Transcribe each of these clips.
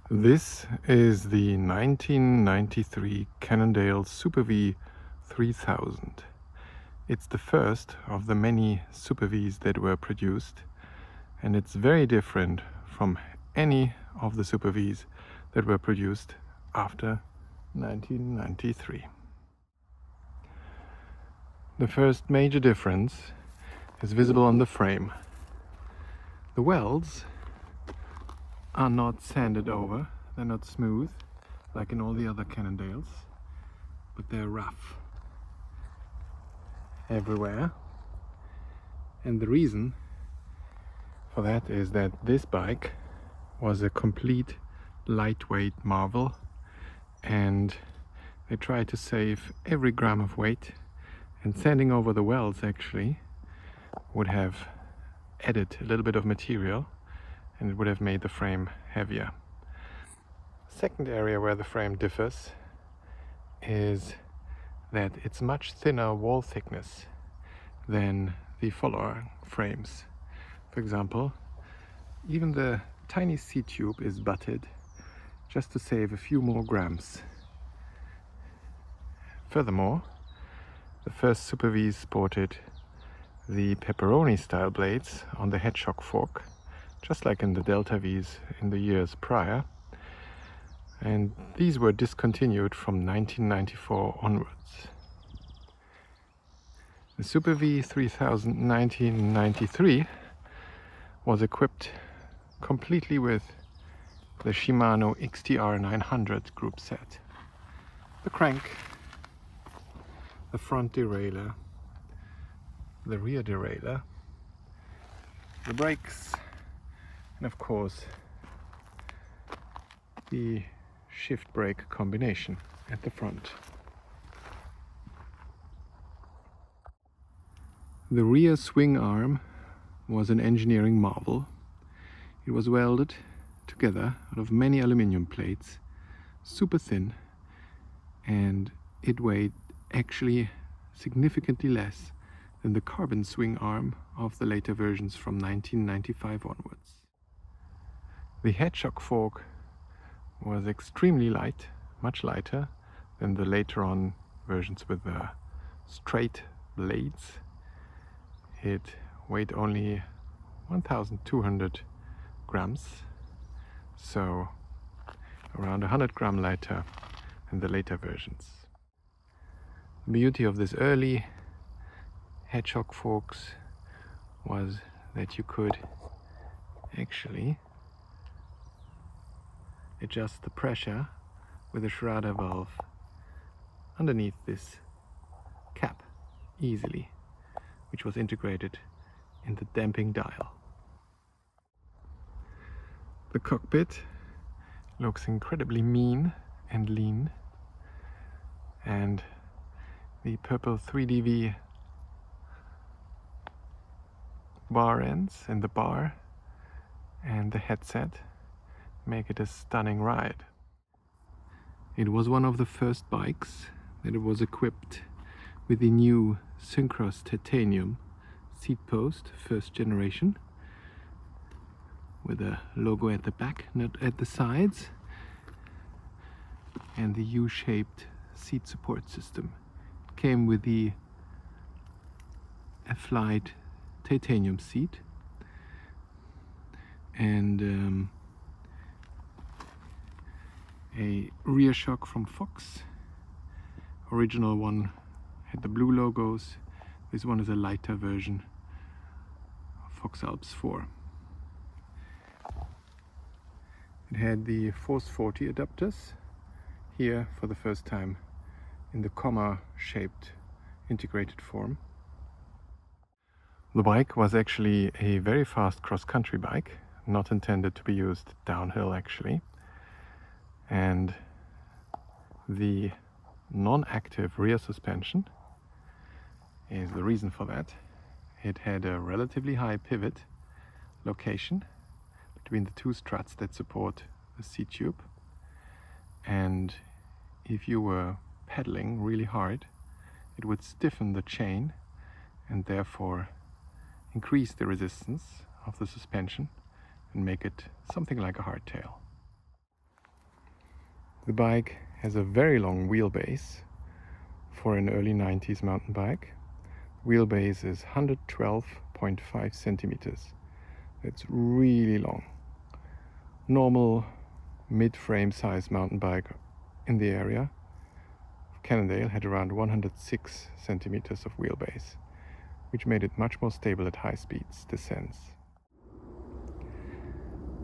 This is the 1993 Cannondale Super V 3000. It's the first of the many Super Vs that were produced, and it's very different from any of the Super Vs that were produced after 1993. The first major difference is visible on the frame. The welds are not sanded over, they're not smooth like in all the other Cannondales, but they're rough everywhere. And the reason for that is that this bike was a complete lightweight marvel, and they tried to save every gram of weight, and sanding over the welds actually would have added a little bit of material and it would have made the frame heavier. Second area where the frame differs is that it's much thinner wall thickness than the follower frames. For example, even the tiny seat tube is butted just to save a few more grams. Furthermore, the first Super Vs sported the pepperoni style blades on the head shock fork, just like in the Delta Vs in the years prior, and these were discontinued from 1994 onwards. The Super V 3000 1993 was equipped completely with the Shimano XTR 900 group set. The crank, the front derailleur, the rear derailleur, the brakes, and of course the shift brake combination at the front. The rear swing arm was an engineering marvel. It was welded together out of many aluminium plates, super thin, and it weighed actually significantly less than the carbon swing arm of the later versions from 1995 onwards. The head shock fork was extremely light, much lighter than the later on versions with the straight blades. It weighed only 1,200 grams, so around 100 gram lighter than the later versions. The beauty of this early head shock forks was that you could actually adjust the pressure with a Schrader valve underneath this cap easily, which was integrated in the damping dial. The cockpit looks incredibly mean and lean, and the purple 3DV bar ends in the bar and the headset make it a stunning ride. It was one of the first bikes that it was equipped with the new Synchros titanium seat post, first generation, with a logo at the back, not at the sides, and the U-shaped seat support system. It came with the Flight titanium seat and a rear shock from Fox. Original one had the blue logos. This one is a lighter version of Fox Alps 4. It had the Force 40 adapters, here for the first time in the comma shaped integrated form. The bike was actually a very fast cross-country bike, not intended to be used downhill actually, and the non-active rear suspension is the reason for that. It had a relatively high pivot location between the two struts that support the seat tube, and if you were pedaling really hard, it would stiffen the chain and therefore increase the resistance of the suspension and make it something like a hardtail. The bike has a very long wheelbase for an early 90s mountain bike. Wheelbase is 112.5 centimeters. It's really long. Normal mid-frame size mountain bike in the area of Cannondale had around 106 centimeters of wheelbase, which made it much more stable at high speeds descents.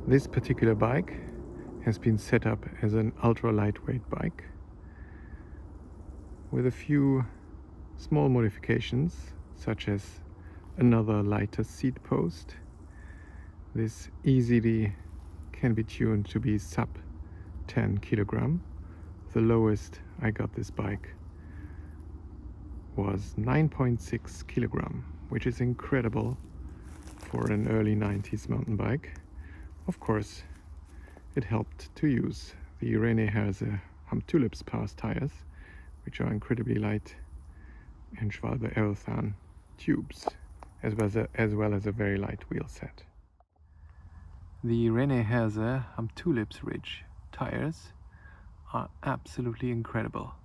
This particular bike has been set up as an ultra lightweight bike with a few small modifications, such as another lighter seat post. This easily can be tuned to be sub 10 kilogram. The lowest I got this bike was 9.6 kilogram, which is incredible for an early 90s mountain bike. Of course, it helped to use the René Herse Tulips Pass tires, which are incredibly light, and Schwalbe Aerothan tubes, as well as a very light wheel set. The René Herse Tulips Ridge tires are absolutely incredible.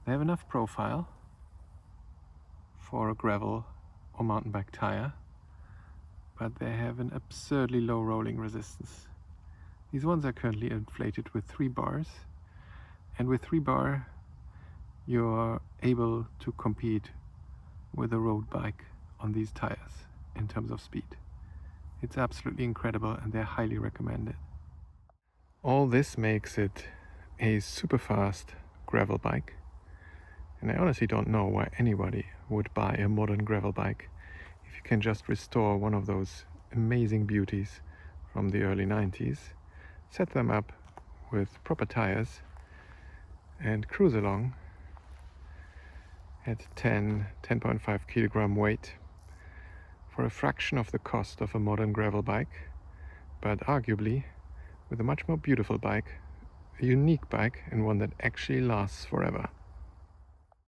They have enough profile for a gravel or mountain bike tire, but they have an absurdly low rolling resistance. These ones are currently inflated with 3 bars, and with 3 bar you're able to compete with a road bike on these tires in terms of speed. It's absolutely incredible, and they're highly recommended. All this makes it a super fast gravel bike, and I honestly don't know why anybody would buy a modern gravel bike if you can just restore one of those amazing beauties from the early 90s, set them up with proper tires, and cruise along at 10.5 kilogram weight for a fraction of the cost of a modern gravel bike, but arguably with a much more beautiful bike, a unique bike, and one that actually lasts forever.